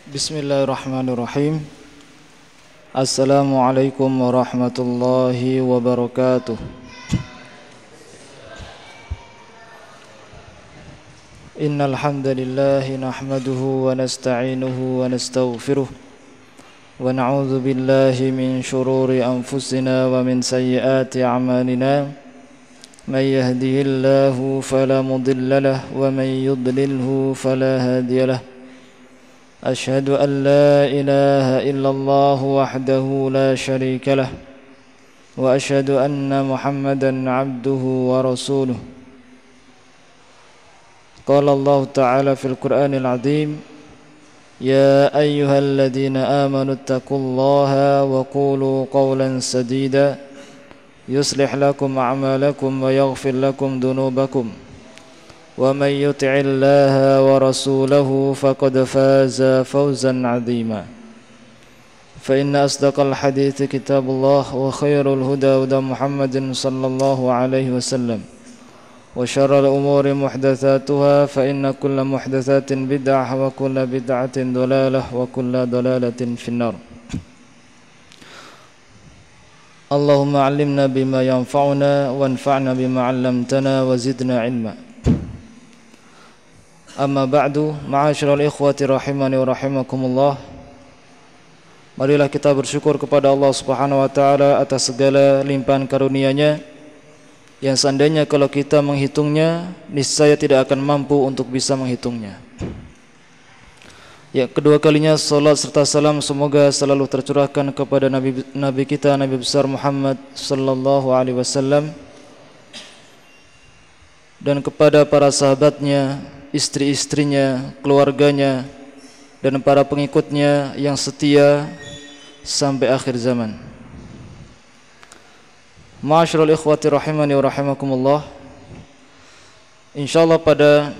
Bismillahirrahmanirrahim. Assalamualaikum warahmatullahi wabarakatuh. Innal hamdalillah nahmaduhu wa nasta'inuhu wa nastaghfiruh wa na'udzu billahi min shururi anfusina wa min sayyiati a'malina. May yahdihillahu fala mudilla lahu wa may yudlilhu fala hadiya lahu. أشهد أن لا إله إلا الله وحده لا شريك له وأشهد أن محمدا عبده ورسوله. قال الله تعالى في القرآن العظيم: يا أيها الذين آمنوا اتقوا الله وقولوا قولا سديدا يصلح لكم أعمالكم ويغفر لكم ذنوبكم ومن يطع الله ورسوله فقد فاز فوزا عظيما. فإن أصدق الحديث كتاب الله وخير الهدى هدى محمد صلى الله عليه وسلم وشر الأمور محدثاتها فإن كل محدثات بدعة وكل بدعة ضلالة وكل ضلالة في النار. اللهم علمنا بما ينفعنا وانفعنا بما علمتنا وزدنا علما. Amma ba'du, ma'asyiral ikhwati rahimani wa rahimakumullah. Marilah kita bersyukur kepada Allah Subhanahu wa taala atas segala limpahan karunia-Nya yang seandainya kalau kita menghitungnya niscaya tidak akan mampu untuk bisa menghitungnya. Ya, kedua kalinya salat serta salam semoga selalu tercurahkan kepada Nabi kita Nabi besar Muhammad sallallahu alaihi wasallam dan kepada para sahabatnya, istri-istrinya, keluarganya, dan para pengikutnya yang setia sampai akhir zaman. Ma'asyiral ikhwati rahimani wa rahimakumullah. Insyaallah pada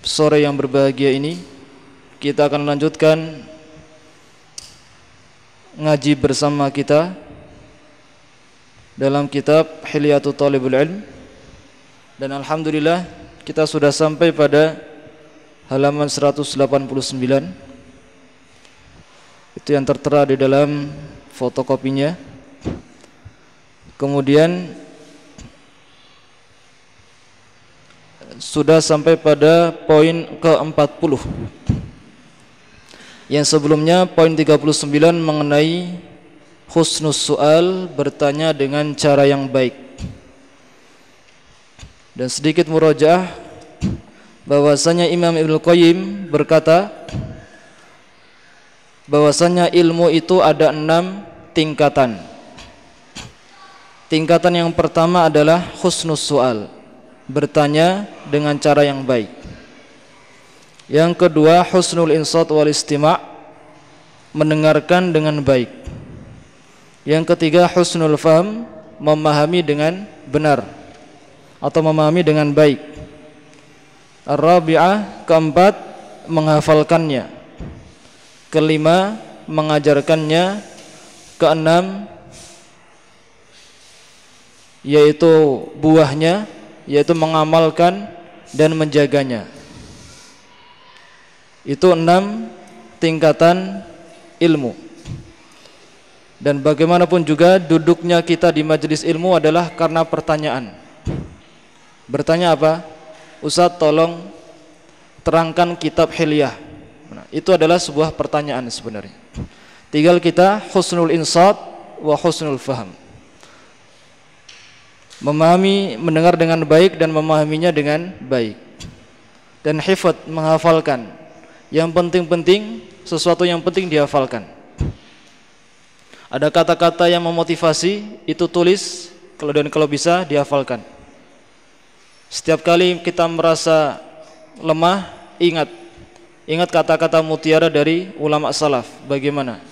sore yang berbahagia ini kita akan lanjutkan ngaji bersama kita dalam kitab Hilyatul Talibul Ilm, dan alhamdulillah kita sudah sampai pada halaman 189. Itu yang tertera di dalam fotokopinya. Kemudian sudah sampai pada poin ke-40. Yang sebelumnya poin 39 mengenai husnus su'al, bertanya dengan cara yang baik. Dan sedikit murajaah bahwasanya Imam Ibnu Qayyim berkata bahwasanya ilmu itu ada 6 tingkatan. Tingkatan yang pertama adalah husnus su'al, bertanya dengan cara yang baik. Yang kedua husnul insat wal istima', mendengarkan dengan baik. Yang ketiga husnul faham, memahami dengan benar atau memahami dengan baik. Ar-rabi'ah, keempat, menghafalkannya. Kelima, mengajarkannya. Keenam, yaitu buahnya, yaitu mengamalkan dan menjaganya. Itu 6 tingkatan ilmu. Dan bagaimanapun juga duduknya kita di majelis ilmu adalah karena pertanyaan. Bertanya apa? Ustaz, tolong terangkan kitab Hilyah. Nah, itu adalah sebuah pertanyaan sebenarnya. Tinggal kita husnul insat wa husnul faham, memahami, mendengar dengan baik dan memahaminya dengan baik. Dan hifad, menghafalkan. Yang penting-penting, sesuatu yang penting dihafalkan. Ada kata-kata yang memotivasi, itu tulis, kalau bisa dihafalkan. Setiap kali kita merasa lemah, ingat kata-kata mutiara dari ulama salaf. Bagaimana?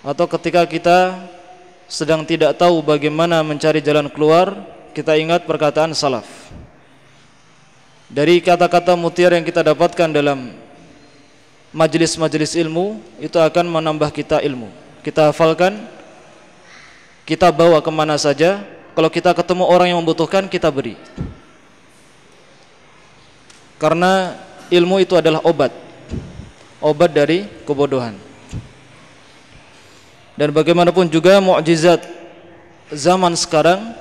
Atau ketika kita sedang tidak tahu bagaimana mencari jalan keluar, kita ingat perkataan salaf. Dari kata-kata mutiara yang kita dapatkan dalam majelis-majelis ilmu, itu akan menambah kita ilmu. Kita hafalkan, kita bawa kemana saja. Kalau kita ketemu orang yang membutuhkan, kita beri. Karena ilmu itu adalah obat. obat dari kebodohan. Dan bagaimanapun juga mukjizat zaman sekarang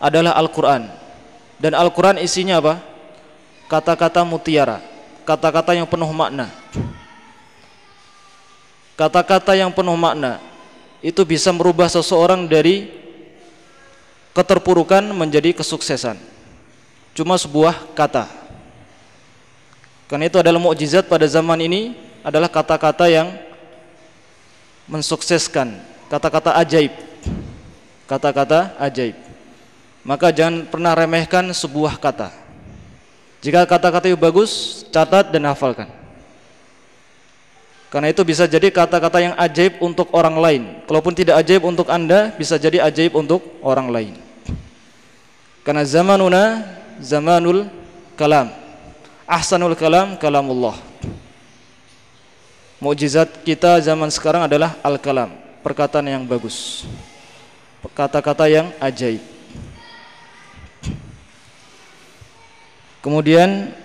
adalah Al-Quran. Dan Al-Quran isinya apa? Kata-kata mutiara, kata-kata yang penuh makna. Kata-kata yang penuh makna itu bisa merubah seseorang dari keterpurukan menjadi kesuksesan. Cuma sebuah kata. Karena itu adalah mukjizat pada zaman ini, adalah kata-kata yang mensukseskan, kata-kata ajaib. Kata-kata ajaib. Maka jangan pernah remehkan sebuah kata. Jika kata-kata itu bagus, catat dan hafalkan. Karena itu bisa jadi kata-kata yang ajaib untuk orang lain. Kalaupun tidak ajaib untuk Anda, bisa jadi ajaib untuk orang lain. Karena zamanuna zamanul kalam. Ahsanul kalam kalamullah. Mukjizat kita zaman sekarang adalah al-kalam, perkataan yang bagus, kata-kata yang ajaib. Kemudian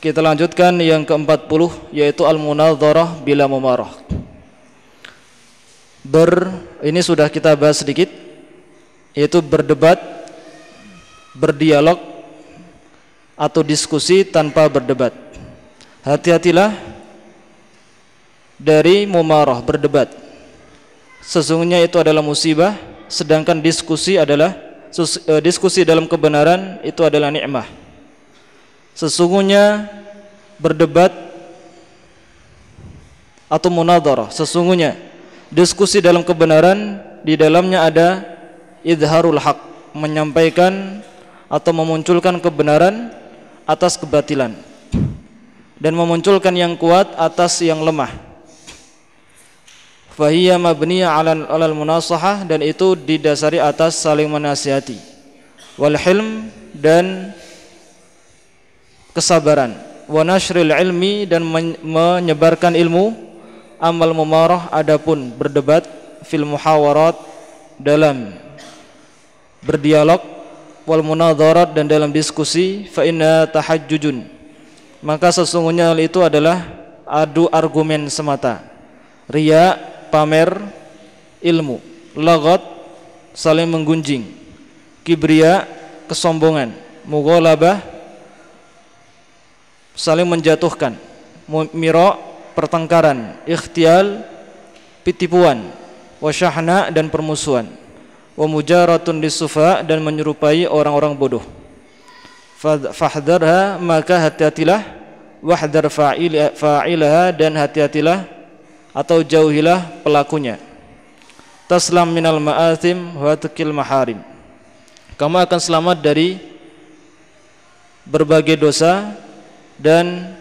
kita lanjutkan yang ke-40, yaitu al-munadharah bila mumarah. Ini sudah kita bahas sedikit, yaitu berdebat, berdialog atau diskusi tanpa berdebat. Hati-hatilah dari mumarah, berdebat. Sesungguhnya itu adalah musibah, sedangkan diskusi dalam kebenaran itu adalah nikmah. Sesungguhnya berdebat atau munadharah, sesungguhnya diskusi dalam kebenaran, di dalamnya ada idharul haq, menyampaikan atau memunculkan kebenaran atas kebatilan, dan memunculkan yang kuat atas yang lemah. Fahiyya mabniyah 'alal munasahah, dan itu didasari atas saling menasihati. Wal hilm, dan kesabaran. Wa nashril ilmi, dan menyebarkan ilmu. Amal mumarah, adapun berdebat, fil muhawarat, dalam berdialog, wal munadharat, dan dalam diskusi, fa inna tahajjujun, maka sesungguhnya hal itu adalah adu argumen semata. Riya, pamer ilmu. Laghat, saling menggunjing. Kibriya, kesombongan. Mughalabah, saling menjatuhkan. Mira, pertengkaran. Ikhtial, pitipuan. Wasyahna, dan permusuhan. Wa mujaratun lisufa, dan menyerupai orang-orang bodoh. Fahdharha, maka hati-hatilah. Wahdhar fa'ilaha, dan hati-hatilah atau jauhilah pelakunya. Taslam minal ma'athim wa tukil maharim, kamu akan selamat dari berbagai dosa dan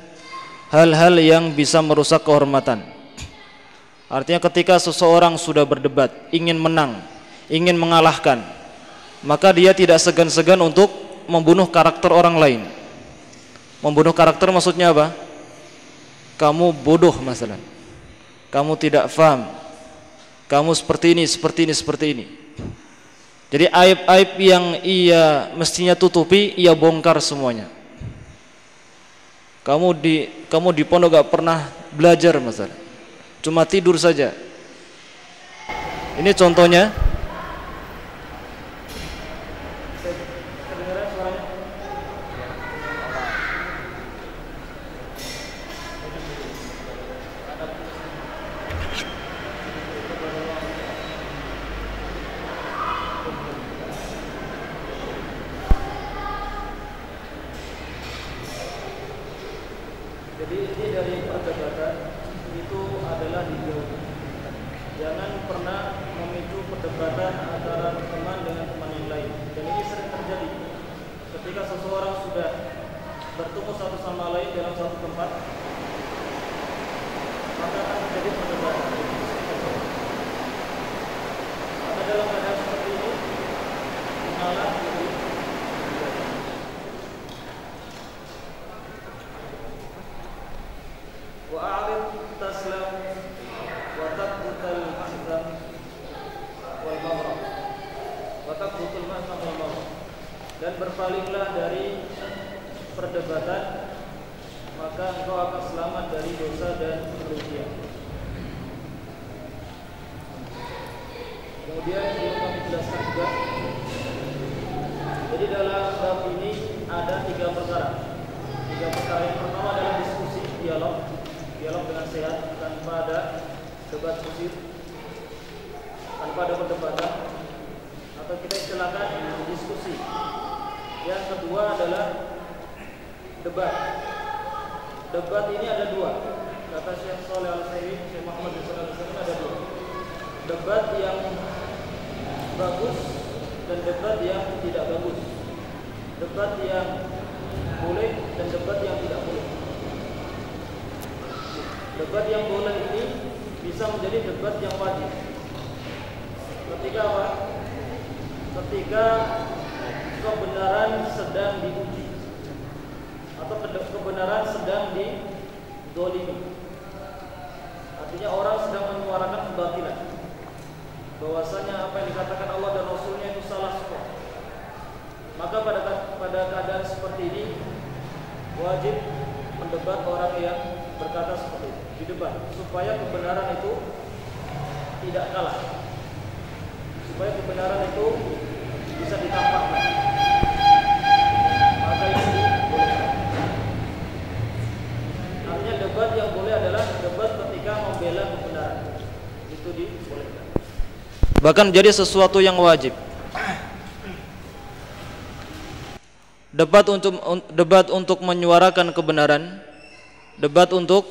hal-hal yang bisa merusak kehormatan. Artinya ketika seseorang sudah berdebat, ingin menang, ingin mengalahkan, maka dia tidak segan-segan untuk membunuh karakter orang lain. Membunuh karakter maksudnya apa? Kamu bodoh masalah, kamu tidak faham, kamu seperti ini, seperti ini, seperti ini. Jadi aib-aib yang ia mestinya tutupi, ia bongkar semuanya. Kamu di pondok gak pernah belajar masalah, cuma tidur saja. Ini contohnya. Jadi inti dari perdebatan itu adalah dijauhi. Jangan pernah memicu perdebatan antara teman dengan teman yang lain. Dan ini sering terjadi ketika seseorang sudah bertemu satu sama lain dalam satu tempat, maka akan terjadi perdebatan. Maka dalam keadaan seperti ini, mengalah diri. Wa'arid taslam wa taqbutal mahzam wal maghrab wa taqbutul mahzam wal maghrab, dan berpalinglah dari perdebatan, maka engkau akan selamat dari dosa. dosa dan kerugian. Kemudian perlu kami jelaskan juga, jadi dalam bab ini ada tiga perkara. Tiga perkara yang pertama adalah diskusi, dialog dengan sehat, tanpa ada debat kusir, tanpa ada perdebatan, atau kita istilahkan diskusi. Yang kedua adalah debat. Debat ini ada dua. Kata Syekh Shalih Al-Utsaimin, Syekh Muhammad bin Shalih Al-Utsaimin, ada dua. Debat yang bagus dan debat yang tidak bagus. Debat yang boleh dan debat yang tidak boleh. Debat yang boleh ini bisa menjadi debat yang wajib. Ketika apa? Ketika kebenaran sedang diuji atau kebenaran sedang didolimi. Artinya orang sedang menyuarakan kebatilan, bahwasanya apa yang dikatakan Allah dan Rasulnya itu salah semua. Maka pada keadaan seperti ini wajib mendebat orang yang berkata seperti itu, didebat supaya kebenaran itu tidak kalah, supaya kebenaran itu bisa ditampakkan. Maka ini dibolehkan. Artinya debat yang boleh adalah debat ketika membela kebenaran, itu dibolehkan. Bahkan jadi sesuatu yang wajib. Debat untuk menyuarakan kebenaran, debat untuk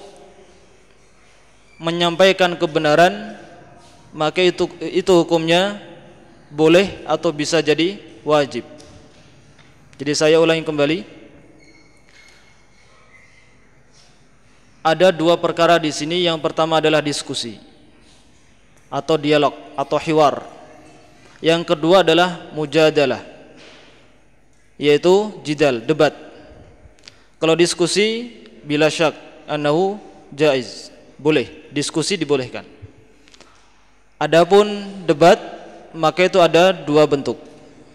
menyampaikan kebenaran, maka itu hukumnya boleh atau bisa jadi wajib. Jadi saya ulangi kembali, ada dua perkara di sini. Yang pertama adalah diskusi atau dialog atau hiwar. Yang kedua adalah mujadalah, yaitu jidal, debat. Kalau diskusi bila syak annahu jaiz, boleh, diskusi dibolehkan. Adapun debat, maka itu ada dua bentuk.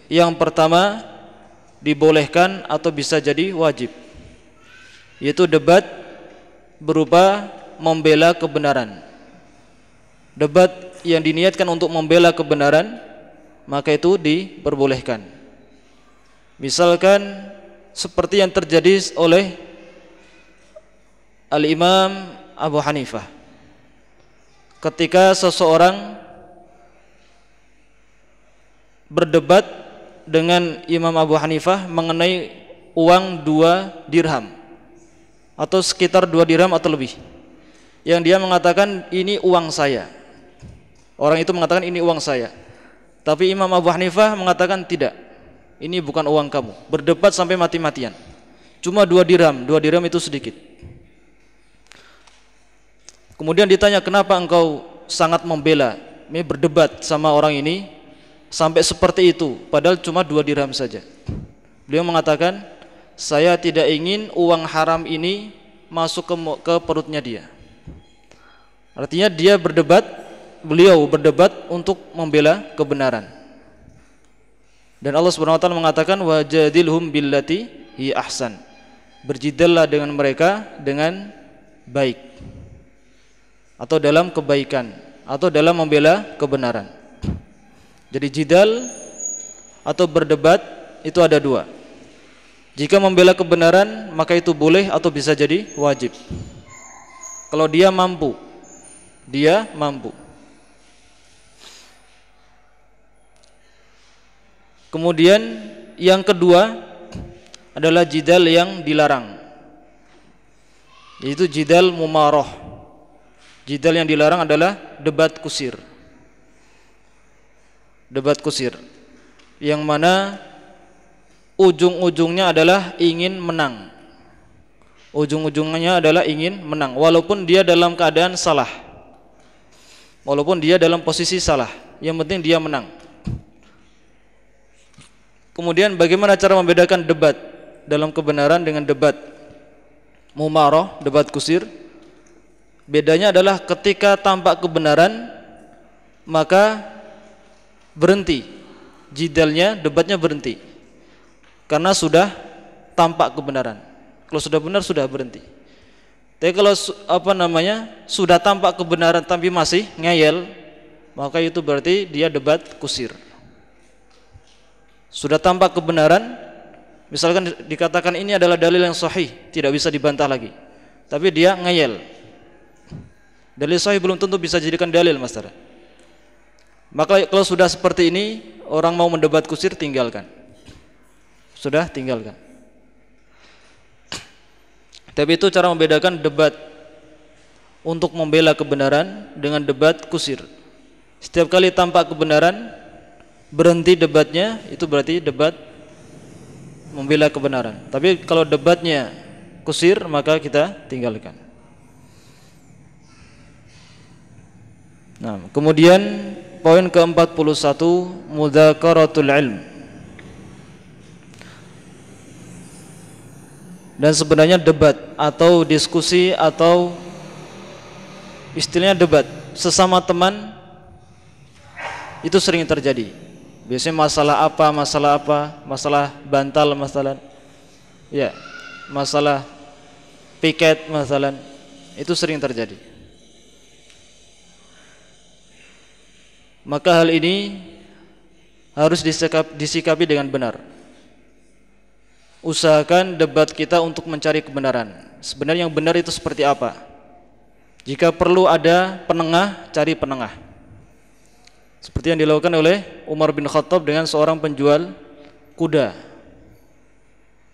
Yang pertama dibolehkan atau bisa jadi wajib, yaitu debat berupa membela kebenaran. Debat yang diniatkan untuk membela kebenaran, maka itu diperbolehkan. Misalkan seperti yang terjadi oleh Al-Imam Abu Hanifah ketika seseorang berdebat dengan Imam Abu Hanifah mengenai uang 2 dirham atau sekitar 2 dirham atau lebih, yang dia mengatakan ini uang saya. Orang itu mengatakan ini uang saya, tapi Imam Abu Hanifah mengatakan tidak, ini bukan uang kamu. Berdebat sampai mati-matian. Cuma 2 dirham, 2 dirham itu sedikit. Kemudian ditanya, kenapa engkau sangat membela, ini berdebat sama orang ini sampai seperti itu, padahal cuma 2 dirham saja. Beliau mengatakan, saya tidak ingin uang haram ini masuk ke perutnya dia. Artinya dia berdebat, beliau berdebat untuk membela kebenaran. Dan Allah Subhanahu wa taala mengatakan, wajadilhum billati hi ahsan, berjidallah dengan mereka dengan baik, atau dalam kebaikan, atau dalam membela kebenaran. Jadi jidal atau berdebat itu ada dua. Jika membela kebenaran, maka itu boleh atau bisa jadi wajib, kalau dia mampu. Kemudian yang kedua adalah jidal yang dilarang, yaitu jidal mumaroh. Jidal yang dilarang adalah debat kusir. Debat kusir yang mana ujung-ujungnya adalah ingin menang. Ujung-ujungnya adalah ingin menang, walaupun dia dalam keadaan salah, walaupun dia dalam posisi salah, yang penting dia menang. Kemudian bagaimana cara membedakan debat dalam kebenaran dengan debat mumaroh, debat kusir? Bedanya adalah ketika tampak kebenaran, maka berhenti jidalnya, debatnya berhenti, karena sudah tampak kebenaran. Kalau sudah benar, sudah berhenti. Tapi kalau sudah tampak kebenaran tapi masih ngeyel, maka itu berarti dia debat kusir. Sudah tampak kebenaran, misalkan dikatakan ini adalah dalil yang sahih, tidak bisa dibantah lagi, tapi dia ngeyel. Dalil sahih belum tentu bisa dijadikan dalil, Mas Tara. Maka kalau sudah seperti ini, orang mau mendebat kusir, tinggalkan. Sudah, tinggalkan. Tapi itu cara membedakan debat untuk membela kebenaran dengan debat kusir. Setiap kali tampak kebenaran, berhenti debatnya, itu berarti debat membela kebenaran. Tapi kalau debatnya kusir, maka kita tinggalkan. Nah, kemudian poin ke-41, mudzakaratul ilm. Dan sebenarnya debat atau diskusi atau istilahnya debat sesama teman itu sering terjadi. Biasanya masalah bantal, masalah piket, itu sering terjadi. Maka hal ini harus disikapi dengan benar. Usahakan debat kita untuk mencari kebenaran. Sebenarnya yang benar itu seperti apa? Jika perlu ada penengah, cari penengah. Seperti yang dilakukan oleh Umar bin Khattab dengan seorang penjual kuda.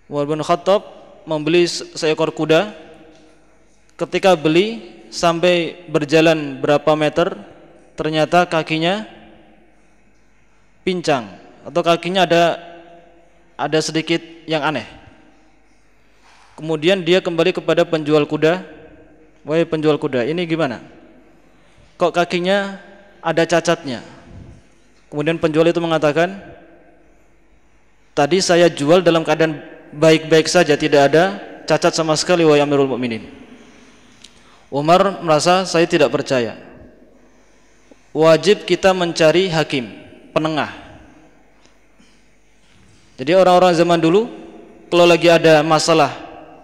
Umar bin Khattab membeli seekor kuda. Ketika beli, sampai berjalan berapa meter, ternyata kakinya pincang atau kakinya ada sedikit yang aneh. Kemudian dia kembali kepada penjual kuda. Wahai penjual kuda, ini gimana? Kok kakinya ada cacatnya? Kemudian penjual itu mengatakan, tadi saya jual dalam keadaan baik-baik saja, tidak ada cacat sama sekali, wahai Amirul Mukminin. Umar merasa, saya tidak percaya. Wajib kita mencari hakim, penengah. Jadi orang-orang zaman dulu, kalau lagi ada masalah,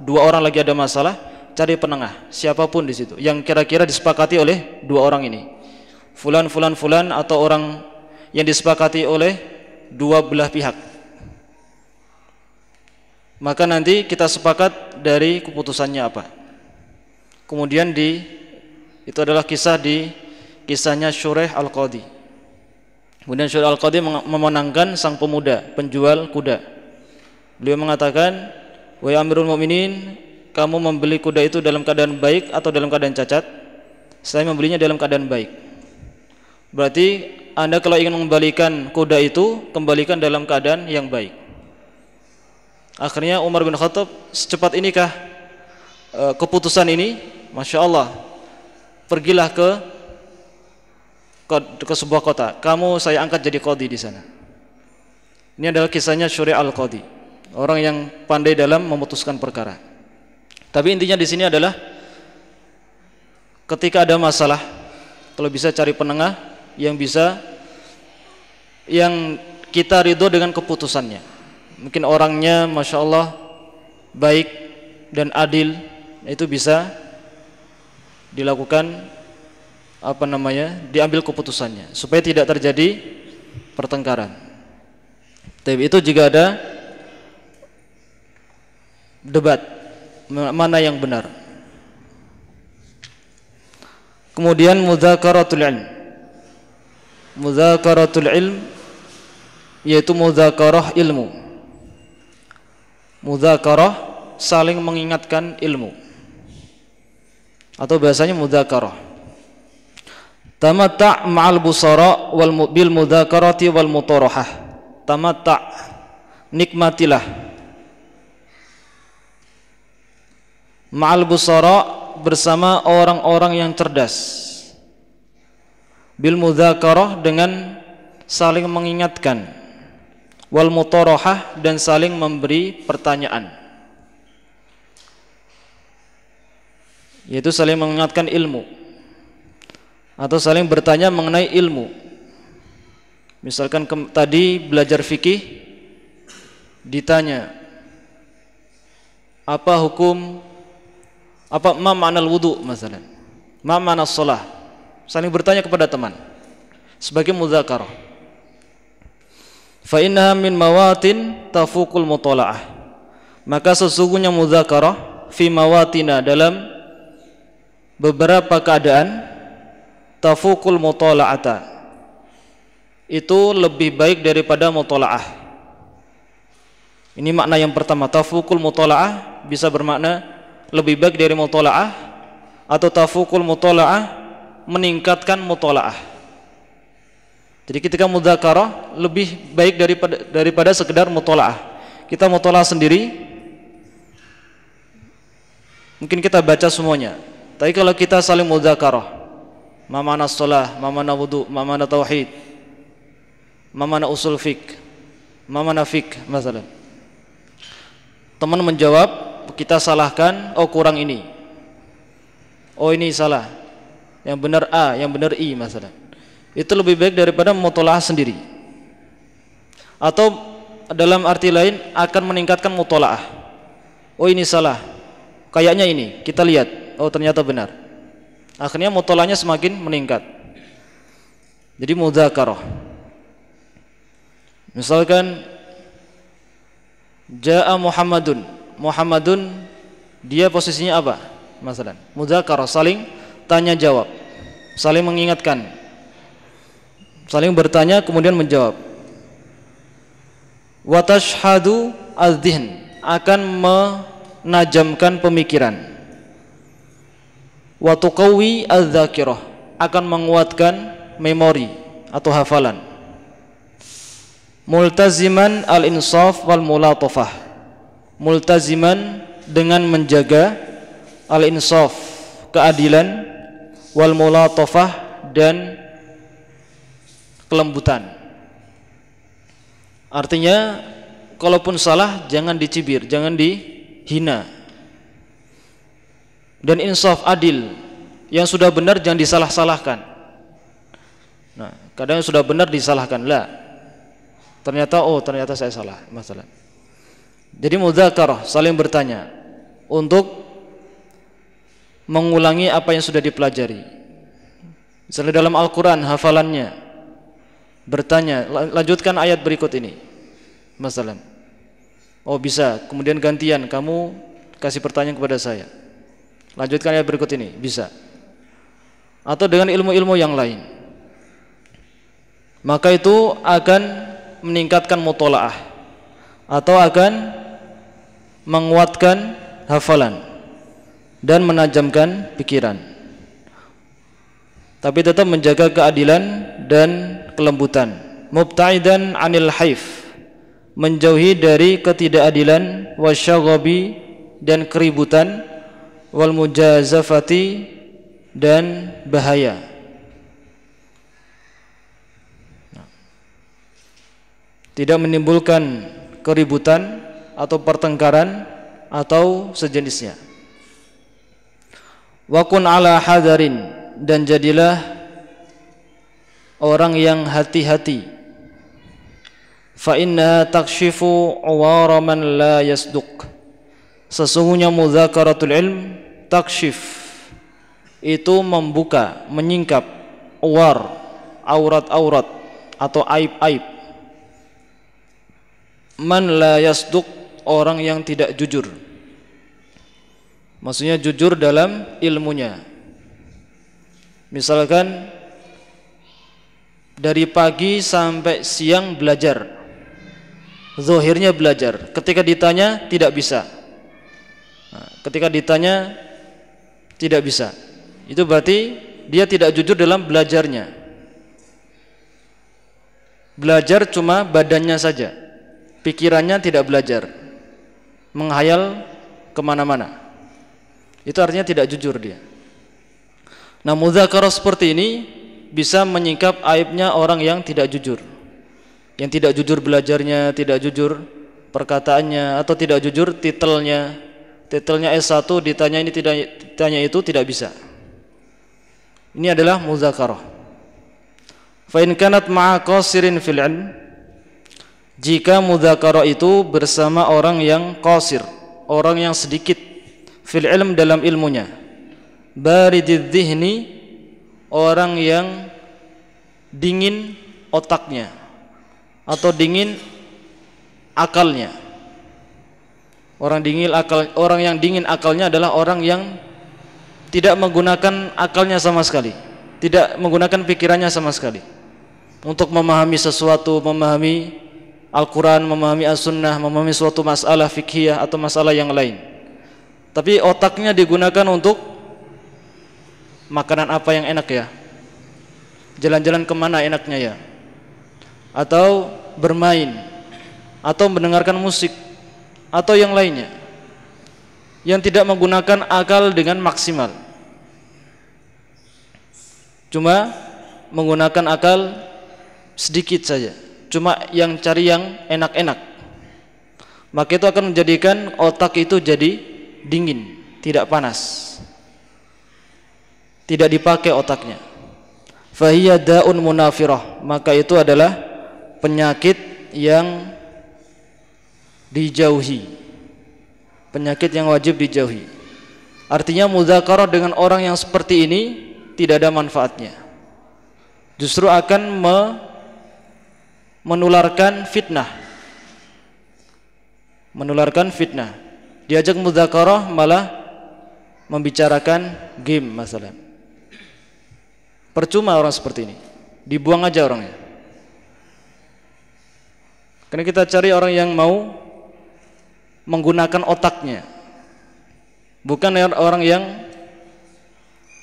dua orang lagi ada masalah, cari penengah, siapapun di situ yang kira-kira disepakati oleh dua orang ini, fulan, atau orang yang disepakati oleh dua belah pihak. Maka nanti kita sepakat dari keputusannya apa. Kemudian itu adalah kisahnya Syureh Al-Qadhi. Kemudian Syureh Al-Qadhi memenangkan sang pemuda, penjual kuda. Beliau mengatakan, wahai Amirul Mukminin, kamu membeli kuda itu dalam keadaan baik atau dalam keadaan cacat? Saya membelinya dalam keadaan baik. Berarti Anda kalau ingin mengembalikan kuda itu, kembalikan dalam keadaan yang baik. Akhirnya Umar bin Khattab, secepat inikah keputusan ini? Masya Allah, pergilah ke sebuah kota, kamu saya angkat jadi qadhi di sana. Ini adalah kisahnya Syureh Al-Qadhi, orang yang pandai dalam memutuskan perkara. Tapi intinya di sini adalah ketika ada masalah, kalau bisa cari penengah yang kita ridho dengan keputusannya. Mungkin orangnya Masya Allah baik dan adil, itu bisa dilakukan diambil keputusannya supaya tidak terjadi pertengkaran. Tapi itu juga ada debat mana yang benar. Kemudian mudzakaratul ilm. Mudzakaratul ilm yaitu mudzakarah ilmu. Mudzakarah saling mengingatkan ilmu, atau bahasanya mudzakarah. Tamatta' ma'al busara bil mudzakarati wal mutarahah. Tamatta', nikmatilah, ma'al busara, bersama orang-orang yang cerdas, bil mudzakarah, dengan saling mengingatkan, wal mutarahah, dan saling memberi pertanyaan, yaitu saling mengingatkan ilmu atau saling bertanya mengenai ilmu. Misalkan tadi belajar fikih, ditanya apa hukum Apa ma ma'nal wudu masalan? Ma ma'nas shalah? Saling bertanya kepada teman sebagai mudzakarah. Fa innaha min mawatin tafuqul mutalaah. Maka sesungguhnya mudzakarah fi mawatina, dalam beberapa keadaan, tafuqul mutalaata, itu lebih baik daripada mutalaah. Ini makna yang pertama. Tafuqul mutalaah bisa bermakna lebih baik dari mutalaah, atau tafuqul mutalaah meningkatkan mutalaah. Jadi ketika mudzakarah lebih baik daripada sekedar mutalaah. Kita mutalaah sendiri, mungkin kita baca semuanya. Tapi kalau kita saling mudzakarah, ma ma'na shalah, ma ma'na wudu, ma ma'na tauhid, ma ma'na usul fiqh, ma ma'na fiqh masalah. Teman menjawab, kita salahkan, oh kurang ini, oh ini salah, yang benar A, yang benar I masalah. Itu lebih baik daripada mutalaah sendiri. Atau dalam arti lain akan meningkatkan mutalaah. Oh ini salah, kayaknya ini, kita lihat, oh ternyata benar. Akhirnya mutalaahnya semakin meningkat. Jadi mudzakarah. Misalkan Ja'a Muhammadun, Muhammadun, dia posisinya apa? Masalan, mudzakarah, saling tanya jawab, saling mengingatkan, saling bertanya kemudian menjawab. Wa tashhadu adh-dhihn, akan menajamkan pemikiran. Wa tuqawwi adz-dzakirah, akan menguatkan memori atau hafalan. Multaziman al-insaf wal mulatafah, multaziman dengan menjaga al-insaf, keadilan, wal mulatafah, dan kelembutan. Artinya kalaupun salah jangan dicibir, jangan dihina. Dan insaf, adil, yang sudah benar jangan disalah-salahkan. Nah, kadang sudah benar disalahkan, lah ternyata oh ternyata saya salah masalah. Jadi mudzakarah, saling bertanya untuk mengulangi apa yang sudah dipelajari. Misalnya dalam Al-Quran hafalannya, bertanya, lanjutkan ayat berikut ini masalah. Oh bisa, kemudian gantian kamu kasih pertanyaan kepada saya, lanjutkan ayat berikut ini, bisa. Atau dengan ilmu-ilmu yang lain, maka itu akan meningkatkan mutalaah atau akan menguatkan hafalan dan menajamkan pikiran, tapi tetap menjaga keadilan dan kelembutan. Mubta'idan 'anil haif, menjauhi dari ketidakadilan, wasyaghabi, dan keributan, wal mujazafati, dan bahaya. Tidak menimbulkan keributan atau pertengkaran atau sejenisnya. Wa kun ala hadarin, dan jadilah orang yang hati-hati. Fa inna takshifu awara man la yasduq, sesungguhnya mudzakaratul ilm, takshif, itu membuka, menyingkap, awar, aurat-aurat atau aib-aib, man la yasduq, orang yang tidak jujur. Maksudnya jujur dalam ilmunya. Misalkan dari pagi sampai siang belajar, zahirnya belajar, ketika ditanya tidak bisa. Nah, ketika ditanya tidak bisa, itu berarti dia tidak jujur dalam belajarnya. Belajar cuma badannya saja, pikirannya tidak belajar, menghayal kemana-mana. Itu artinya tidak jujur dia. Nah, mudzakarah seperti ini bisa menyingkap aibnya orang yang tidak jujur, yang tidak jujur belajarnya, tidak jujur perkataannya, atau tidak jujur titelnya. Titelnya S1, ditanya ini tidak, ditanya itu tidak bisa. Ini adalah mudzakarah. Fa in kanat ma'a qasirin fil ilm, jika mudzakarah itu bersama orang yang qasir, orang yang sedikit fil ilm, dalam ilmunya. Barididz dzihni, orang yang dingin otaknya atau dingin akalnya. Orang yang dingin akalnya adalah orang yang tidak menggunakan akalnya sama sekali, tidak menggunakan pikirannya sama sekali untuk memahami sesuatu, memahami Al-Quran, memahami As-Sunnah, memahami suatu masalah fikhiyah atau masalah yang lain. Tapi otaknya digunakan untuk makanan apa yang enak ya, jalan-jalan kemana enaknya ya, atau bermain, atau mendengarkan musik, atau yang lainnya, yang tidak menggunakan akal dengan maksimal, cuma menggunakan akal sedikit saja, cuma yang cari yang enak-enak. Maka itu akan menjadikan otak itu jadi dingin, tidak panas, tidak dipakai otaknya. Fahiya da'un munafirah, maka itu adalah penyakit yang dijauhi, penyakit yang wajib dijauhi. Artinya mudzakarah dengan orang yang seperti ini tidak ada manfaatnya, justru akan menularkan fitnah. Diajak mudzakarah malah membicarakan game masalah. Percuma orang seperti ini, dibuang aja orangnya. Karena kita cari orang yang mau menggunakan otaknya, bukan orang yang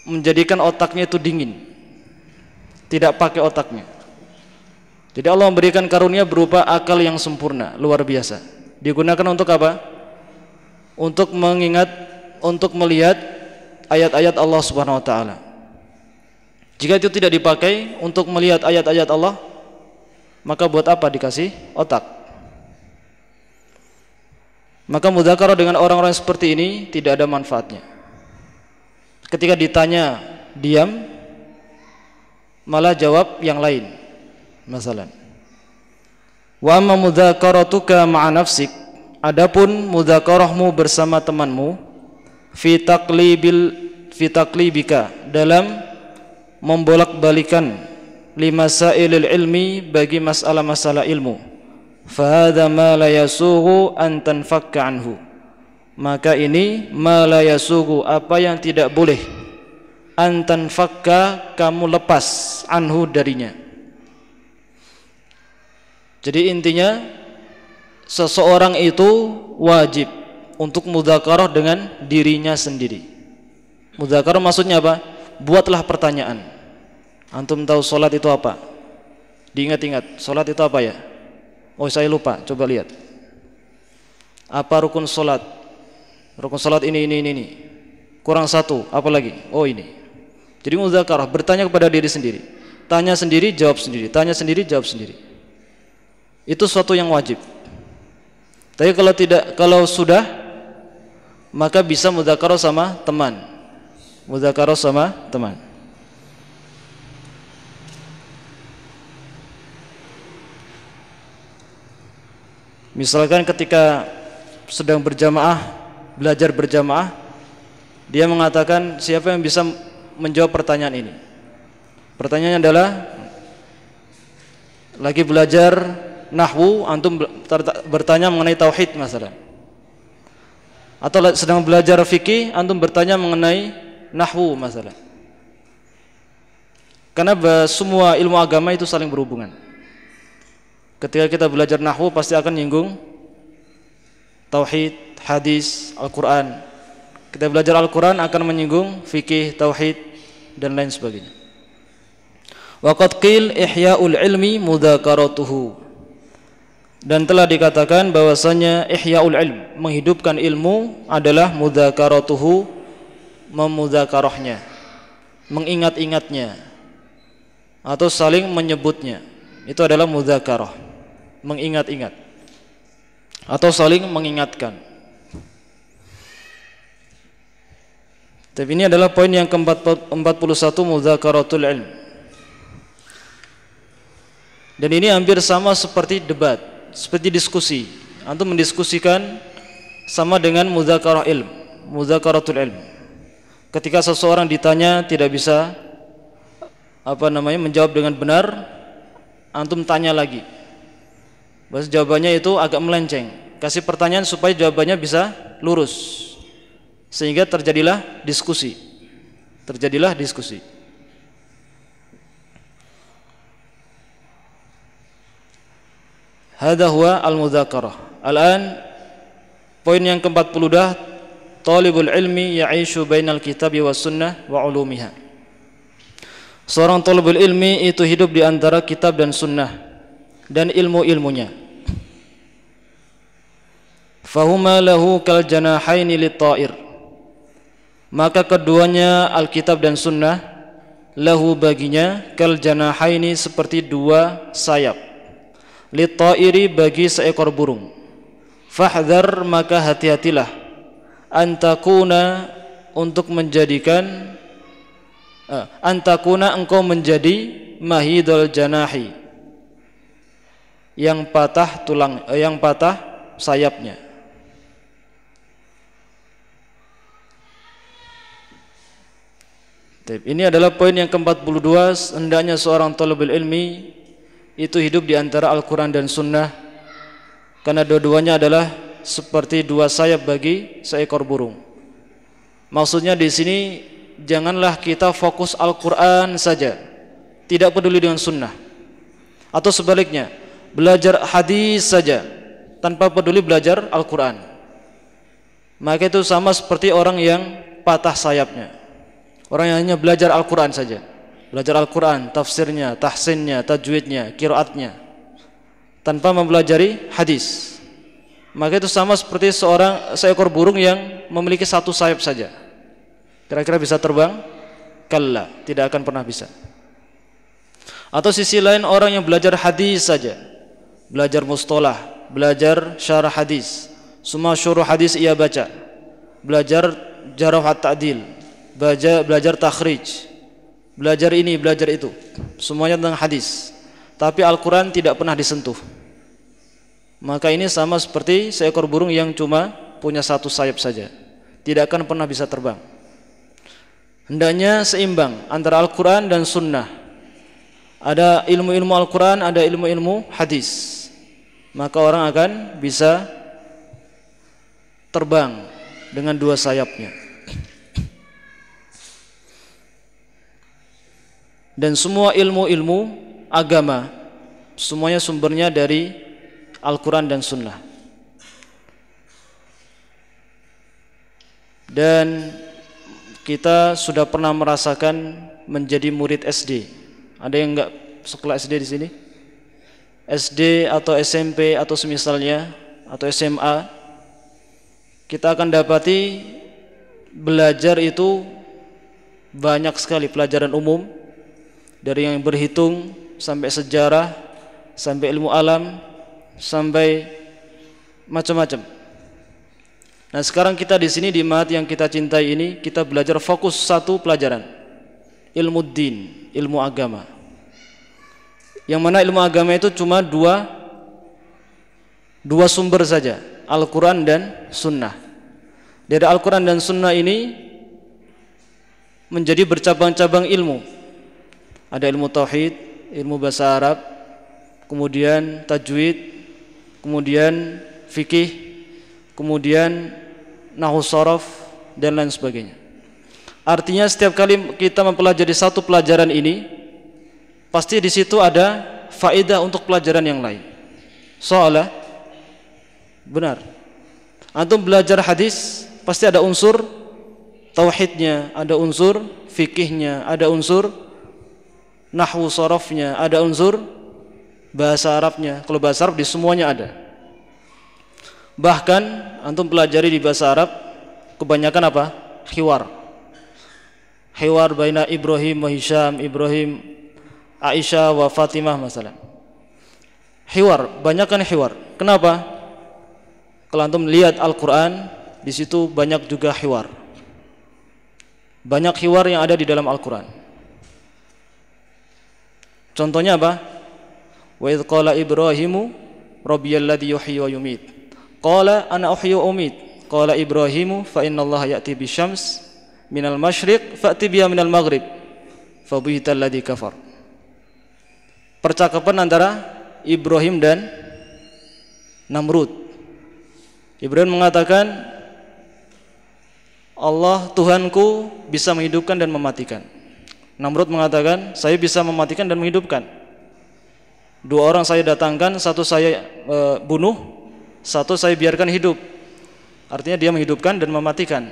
menjadikan otaknya itu dingin, tidak pakai otaknya. Jadi Allah memberikan karunia berupa akal yang sempurna, luar biasa. Digunakan untuk apa? Untuk mengingat, untuk melihat ayat-ayat Allah Subhanahu wa taala. Jika itu tidak dipakai untuk melihat ayat-ayat Allah, maka buat apa dikasih otak? Maka mudzakarah dengan orang-orang seperti ini tidak ada manfaatnya. Ketika ditanya diam, malah jawab yang lain. Masalan, wa amma mudzakaratuka ma'a nafsik, adapun mudzakarahmu bersama temanmu, fi taqlibika, dalam membolak-balikan limasailil ilmi, bagi masalah-masalah ilmu, fa hadza ma la yasughu an tanfakka anhu, maka ini ma la yasughu, apa yang tidak boleh, an tanfakka, kamu lepas, anhu, darinya. Jadi intinya seseorang itu wajib untuk mudzakarah dengan dirinya sendiri. Mudzakarah maksudnya apa? Buatlah pertanyaan. Antum tahu solat itu apa? Diingat-ingat, solat itu apa ya? Oh, saya lupa, coba lihat. Apa rukun solat? Rukun solat ini. Kurang satu, apa lagi? Oh, ini. Jadi mudzakarah, bertanya kepada diri sendiri. Tanya sendiri, jawab sendiri. Tanya sendiri, jawab sendiri. Itu suatu yang wajib. Tapi kalau sudah, maka bisa mudzakarah sama teman. Mudzakarah sama teman. Misalkan ketika sedang berjamaah, belajar berjamaah, dia mengatakan siapa yang bisa menjawab pertanyaan ini. Pertanyaannya adalah, lagi belajar nahwu, antum bertanya mengenai tauhid masalah. Atau sedang belajar fikih, antum bertanya mengenai nahwu masalah. Karena semua ilmu agama itu saling berhubungan. Ketika kita belajar nahwu pasti akan nyinggung tauhid, hadis, Al-Quran. Kita belajar Al-Quran akan menyinggung fikih, tauhid, dan lain sebagainya. Waqad qil ihya'ul ilmi mudzakaratuhu, dan telah dikatakan bahwasanya ihya'ul ilm, menghidupkan ilmu, adalah mudzakaratuhu, memudzakarahnya, mengingat-ingatnya, atau saling menyebutnya. Itu adalah mudzakarah, mengingat-ingat atau saling mengingatkan. Tapi ini adalah poin yang ke-41, mudzakaratul ilm. Dan ini hampir sama seperti debat, seperti diskusi. Antum mendiskusikan sama dengan mudzakarah ilm. mudzakaratul ilm. Ketika seseorang ditanya tidak bisa menjawab dengan benar, antum tanya lagi. Bahasa jawabannya itu agak melenceng. Kasih pertanyaan supaya jawabannya bisa lurus. Sehingga terjadilah diskusi. Hadza huwa al-mudzakarah. Al-an poin yang ke-40 dah, talibul ilmi ya'ishu bainal kitabi was sunnah wa ulumiha. Seorang talibul ilmi itu hidup di antara kitab dan sunnah dan ilmu-ilmunya. Fahuma lahu kal janahaini lit-ta'ir. Maka keduanya Alkitab dan sunnah lahu baginya kal janahaini seperti dua sayap. Lit-ta'iri bagi seekor burung. Fahdhar maka hati-hatilah antakuna untuk menjadikan antakuna engkau menjadi mahidul janahi yang patah tulang yang patah sayapnya. Ini adalah poin yang ke-42. Hendaknya seorang talibul ilmi itu hidup di antara Al-Quran dan Sunnah, karena dua-duanya adalah seperti dua sayap bagi seekor burung. Maksudnya di sini janganlah kita fokus Al-Quran saja, tidak peduli dengan Sunnah, atau sebaliknya belajar hadis saja tanpa peduli belajar Al-Quran. Maka itu sama seperti orang yang patah sayapnya. Orang yang hanya belajar Al-Quran saja, belajar Al-Quran, tafsirnya, tahsinnya, tajwidnya, qiraatnya, tanpa mempelajari hadis. Maka itu sama seperti seekor burung yang memiliki satu sayap saja. Kira-kira bisa terbang? Kalla, tidak akan pernah bisa. Atau sisi lain orang yang belajar hadis saja, belajar mustalah, belajar syarah hadis, semua syuruh hadis ia baca, belajar jarh wa ta'dil, belajar takhrij, belajar ini, belajar itu, semuanya tentang hadis, tapi Al-Quran tidak pernah disentuh. Maka ini sama seperti seekor burung yang cuma punya satu sayap saja, tidak akan pernah bisa terbang. Hendaknya seimbang antara Al-Quran dan Sunnah. Ada ilmu-ilmu Al-Quran, ada ilmu-ilmu hadis, maka orang akan bisa terbang dengan dua sayapnya. Dan semua ilmu-ilmu agama semuanya sumbernya dari Al-Quran dan Sunnah. Dan kita sudah pernah merasakan menjadi murid SD. Ada yang enggak sekolah SD di sini? SD atau SMP atau semisalnya, atau SMA. Kita akan dapati belajar itu banyak sekali pelajaran umum, dari yang berhitung sampai sejarah, sampai ilmu alam, sampai macam-macam. Nah, sekarang kita di sini di Ma'had yang kita cintai ini, kita belajar fokus satu pelajaran, ilmu din, ilmu agama. Yang mana ilmu agama itu cuma dua sumber saja, Al-Quran dan Sunnah. Dari Al-Quran dan Sunnah ini menjadi bercabang-cabang ilmu. Ada ilmu tauhid, ilmu bahasa Arab, kemudian tajwid, kemudian fikih, kemudian nahwu sharaf, dan lain sebagainya. Artinya setiap kali kita mempelajari satu pelajaran ini, pasti di situ ada faedah untuk pelajaran yang lain. Soalnya benar, antum belajar hadis pasti ada unsur tauhidnya, ada unsur fikihnya, ada unsur nahwu sharafnya, ada unsur bahasa Arabnya. Kalau bahasa Arab di semuanya ada. Bahkan antum pelajari di bahasa Arab kebanyakan apa? Hiwar baina Ibrahim wa Hisham, Ibrahim Aisyah wa Fatimah masalah. Hiwar, banyakkan hiwar. Kenapa? Kalau antum lihat Al-Quran, di situ banyak juga hiwar. Banyak hiwar yang ada di dalam Al-Quran. Contohnya apa? Wa idz qala Ibrahimu rabbiyalladzi yuhyi wa yumiit. Qala ana uhyi wa umiit. qala Ibrahimu fa innallaha ya'ti bisyams minal masyriq fa'ti biha minal maghrib fa buhital ladzi kafar. Percakapan antara Ibrahim dan Namrud. Ibrahim mengatakan, Allah Tuhanku bisa menghidupkan dan mematikan. Namrud mengatakan, saya bisa mematikan dan menghidupkan. Dua orang saya datangkan, satu saya bunuh, satu saya biarkan hidup. Artinya dia menghidupkan dan mematikan,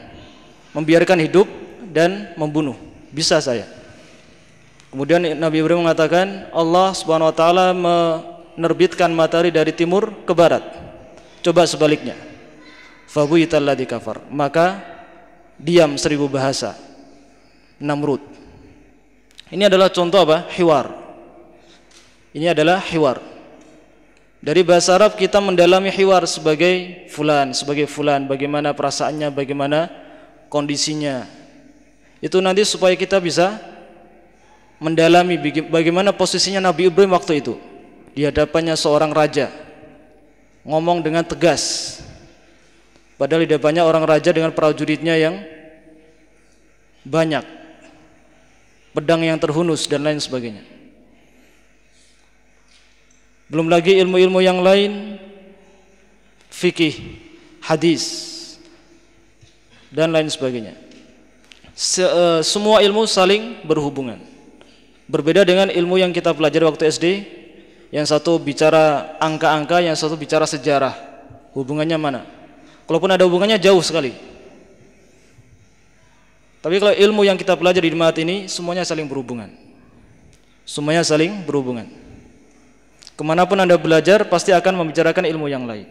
membiarkan hidup dan membunuh. Bisa saya. Kemudian Nabi Ibrahim mengatakan, Allah Subhanahu wa taala menerbitkan matahari dari timur ke barat. Coba sebaliknya. Fabuhital ladzi kafar. Maka diam 1000 bahasa Namrud. Ini adalah contoh apa? Hiwar. Ini adalah hiwar. Dari bahasa Arab kita mendalami hiwar sebagai fulan, bagaimana perasaannya, bagaimana kondisinya. Itu nanti supaya kita bisa mendalami bagaimana posisinya Nabi Ibrahim waktu itu. Di hadapannya seorang raja, ngomong dengan tegas. Padahal di hadapannya orang raja dengan prajuritnya yang banyak, pedang yang terhunus dan lain sebagainya. Belum lagi ilmu-ilmu yang lain, fikih, hadis, dan lain sebagainya. Semua ilmu saling berhubungan. Berbeda dengan ilmu yang kita pelajari waktu SD, yang satu bicara angka-angka, yang satu bicara sejarah. Hubungannya mana? Kalaupun ada hubungannya jauh sekali. Tapi kalau ilmu yang kita pelajari di Mahat ini, semuanya saling berhubungan. Semuanya saling berhubungan. Kemanapun Anda belajar, pasti akan membicarakan ilmu yang lain.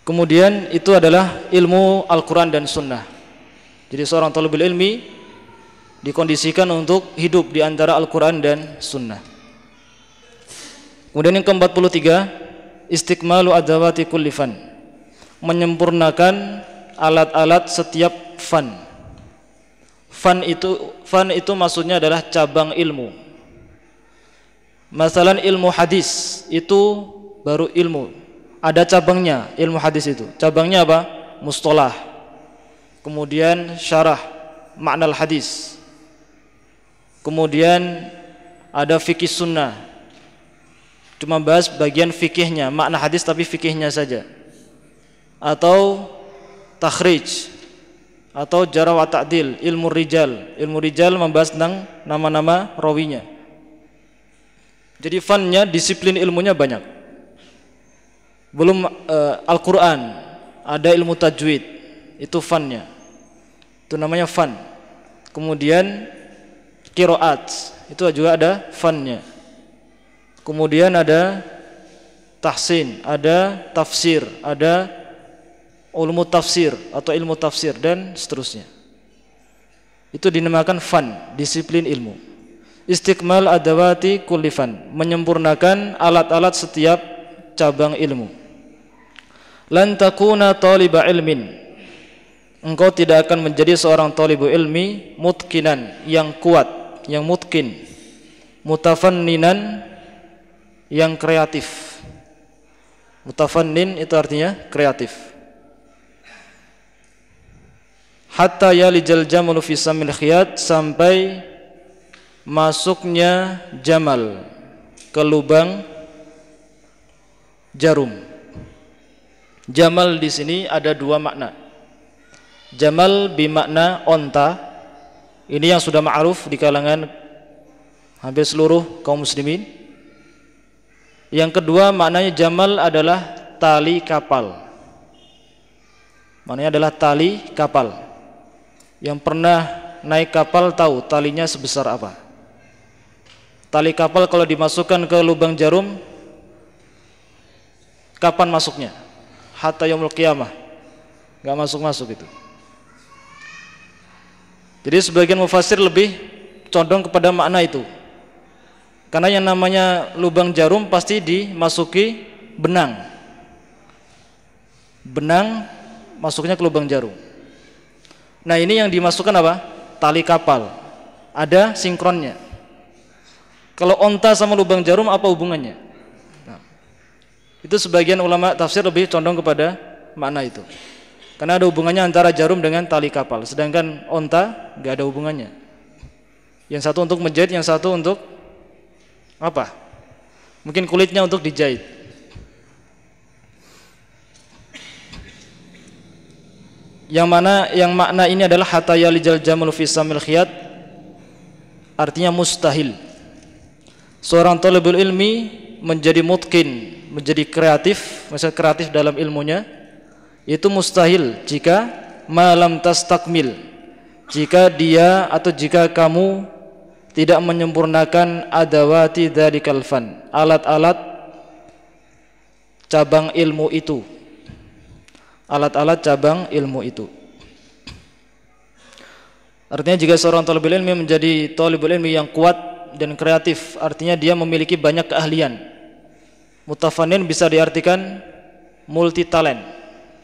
Kemudian itu adalah ilmu Al-Quran dan Sunnah. Jadi seorang talibul ilmi dikondisikan untuk hidup di antara Al-Quran dan Sunnah. Kemudian yang ke-43, istikmalu adawati kulli fan. Menyempurnakan alat-alat setiap fan. Fan itu maksudnya adalah cabang ilmu. Masalan ilmu hadis itu baru ilmu. Ada cabangnya ilmu hadis itu. Cabangnya apa? Mustalah. Kemudian syarah makna hadis. Kemudian ada fikih sunnah. Cuma bahas bagian fikihnya, makna hadis tapi fikihnya saja. Atau takhrij, atau jarh wa ta'dil, ilmu rijal membahas tentang nama-nama rawinya. Jadi fannya, disiplin ilmunya banyak. Belum Al-Quran, ada ilmu tajwid, itu fannya, itu namanya fan. Kemudian qiraat, itu juga ada fannya. Kemudian ada tahsin, ada tafsir, ada ulumut tafsir atau ilmu tafsir dan seterusnya. Itu dinamakan fan, disiplin ilmu. Istikmal adawati kulli fan, menyempurnakan alat-alat setiap cabang ilmu. Lan takuna taliba ilmin, engkau tidak akan menjadi seorang talibu ilmi mutkinan, yang kuat, yang mutkin, mutafanninan, yang kreatif. Mutafannin itu artinya kreatif. Hatta yalijal jamalu fi samil khiyat, sampai masuknya jamal ke lubang jarum. Jamal di sini ada dua makna. Jamal bimakna onta, ini yang sudah ma'ruf di kalangan hampir seluruh kaum muslimin. Yang kedua maknanya jamal adalah tali kapal. Maknanya adalah tali kapal. Yang pernah naik kapal tahu talinya sebesar apa. Tali kapal kalau dimasukkan ke lubang jarum, kapan masuknya? Hatta yaumul qiyamah, nggak masuk itu. Jadi sebagian mufassir lebih condong kepada makna itu, karena yang namanya lubang jarum pasti dimasuki benang. Benang masuknya ke lubang jarum. Nah ini yang dimasukkan apa? Tali kapal, ada sinkronnya. Kalau onta sama lubang jarum apa hubungannya? Nah, Itu sebagian ulama tafsir lebih condong kepada makna itu. Karena ada hubungannya antara jarum dengan tali kapal. Sedangkan onta nggak ada hubungannya. Yang satu untuk menjahit, yang satu untuk apa? Mungkin kulitnya untuk dijahit. Yang makna ini adalah hatta yalijal jamal fi samil khiyat, artinya mustahil. Seorang talibul ilmi menjadi mutqin, menjadi kreatif, maksudnya kreatif dalam ilmunya, itu mustahil jika malam tastakmil, jika dia atau jika kamu tidak menyempurnakan adawati dzalikal fan, alat-alat cabang ilmu itu, alat-alat cabang ilmu itu. Artinya jika seorang talibul ilmi menjadi talibul ilmi yang kuat dan kreatif, artinya dia memiliki banyak keahlian. Mutafannin bisa diartikan multi talent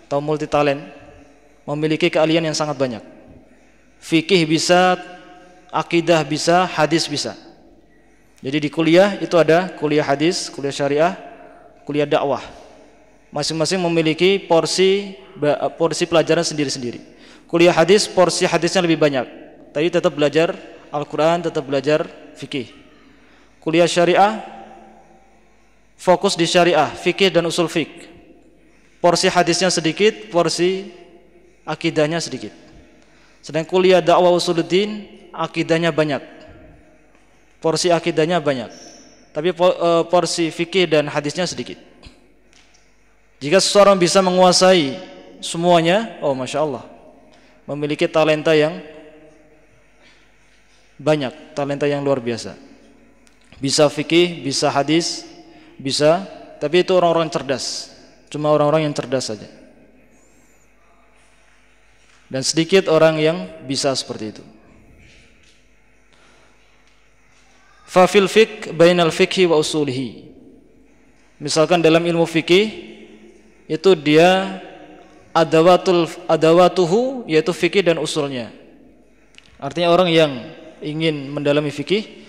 atau multi talent, memiliki keahlian yang sangat banyak. Fikih bisa, akidah bisa, hadis bisa. Jadi di kuliah itu ada kuliah hadis, kuliah syariah, kuliah dakwah. Masing-masing memiliki porsi pelajaran sendiri-sendiri. Kuliah hadis, porsi hadisnya lebih banyak, tapi tetap belajar Al-Quran, tetap belajar fikih. Kuliah syariah fokus di syariah, fikih dan usul fikih. Porsi hadisnya sedikit, porsi akidahnya sedikit. Sedang kuliah dakwah usuluddin, akidahnya banyak, porsi akidahnya banyak, tapi porsi fikih dan hadisnya sedikit. Jika seseorang bisa menguasai semuanya, oh masya Allah, memiliki talenta yang banyak, talenta yang luar biasa. Bisa fikih, bisa hadis, bisa, tapi itu orang-orang cerdas, cuma orang-orang yang cerdas saja. Dan sedikit orang yang bisa seperti itu. Fa fil fiqh bainal fiqhi wa usulihi. Misalkan dalam ilmu fikih itu dia adawatuhu, yaitu fikih dan usulnya. Artinya orang yang ingin mendalami fikih,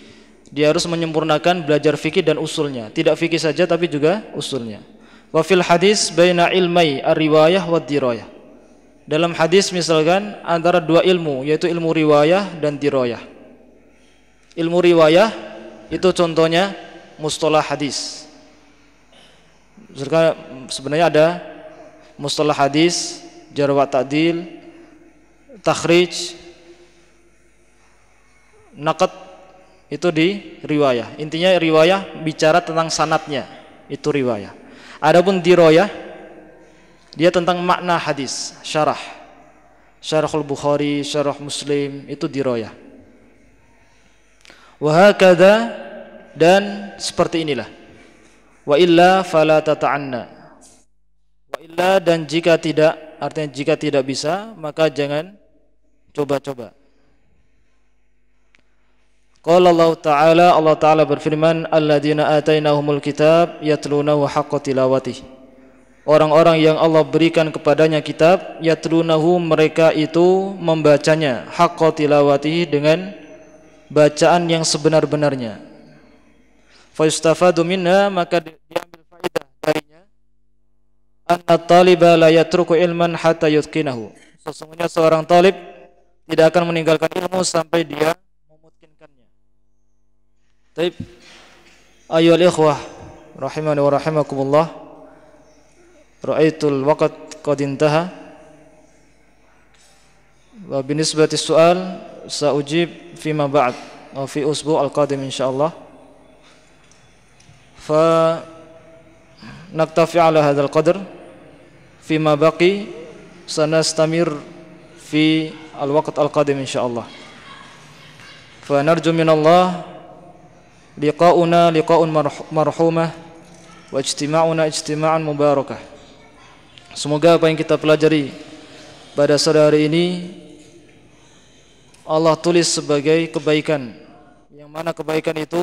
dia harus menyempurnakan belajar fikih dan usulnya. Tidak fikih saja tapi juga usulnya. Wa fil hadis baina ilmai ar-riwayah wa dirayah. Dalam hadis misalkan antara dua ilmu, yaitu ilmu riwayah dan dirayah. Ilmu riwayah itu contohnya mustalah hadis. Sebenarnya ada mustalah hadis, jarh wa ta'dil, takhrij, naqd, itu di riwayah. Intinya riwayah bicara tentang sanadnya, itu riwayah. Adapun dirayah dia tentang makna hadis, syarahul Bukhari, syarah Muslim, itu dirayah. Wa hakadha, dan seperti inilah. Wa illa fala tata'anna. Wa illa, dan jika tidak, artinya jika tidak bisa, maka jangan coba-coba. Qala Allah Ta'ala berfirman, alladzina atainahumul kitab yatlunahu haqqa tilawatih. Orang-orang yang Allah berikan kepadanya kitab, yatlunahu, mereka itu membacanya, haqqa tilawatih, dengan bacaan yang sebenar-benarnya. Fa yustafadu minha, maka diambil faedah darinya, anna taliba la yatruku ilman hatta yutqinahu. Sesungguhnya seorang talib tidak akan meninggalkan ilmu sampai dia memutkinkannya. Baik, ayyuhal ikhwah rahimani wa rahimakumullah, ra'aitul waqt qad intaha, wa binisbati su'al sa'ujib fima ba'd wa fi usbu' al-qadim insyaallah. Fa naktafi ala hadzal qadr, fima baqi sanastamir fi al-waqt al-qadim insyaallah. Fa narju minallah liqa'una liqa'un marhumah wa ijtima'una ijtima'an mubarakah. Semoga apa yang kita pelajari pada sore hari ini Allah tulis sebagai kebaikan, yang mana kebaikan itu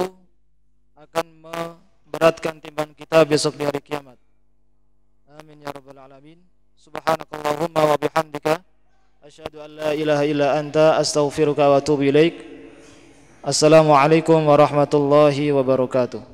akan memberatkan timbangan kita besok di hari kiamat. Amin ya rabbal alamin. Subhanakallahumma wa bihamdika asyhadu an la ilaha illa anta astaghfiruka wa atubu ilaik. Assalamualaikum warahmatullahi wabarakatuh.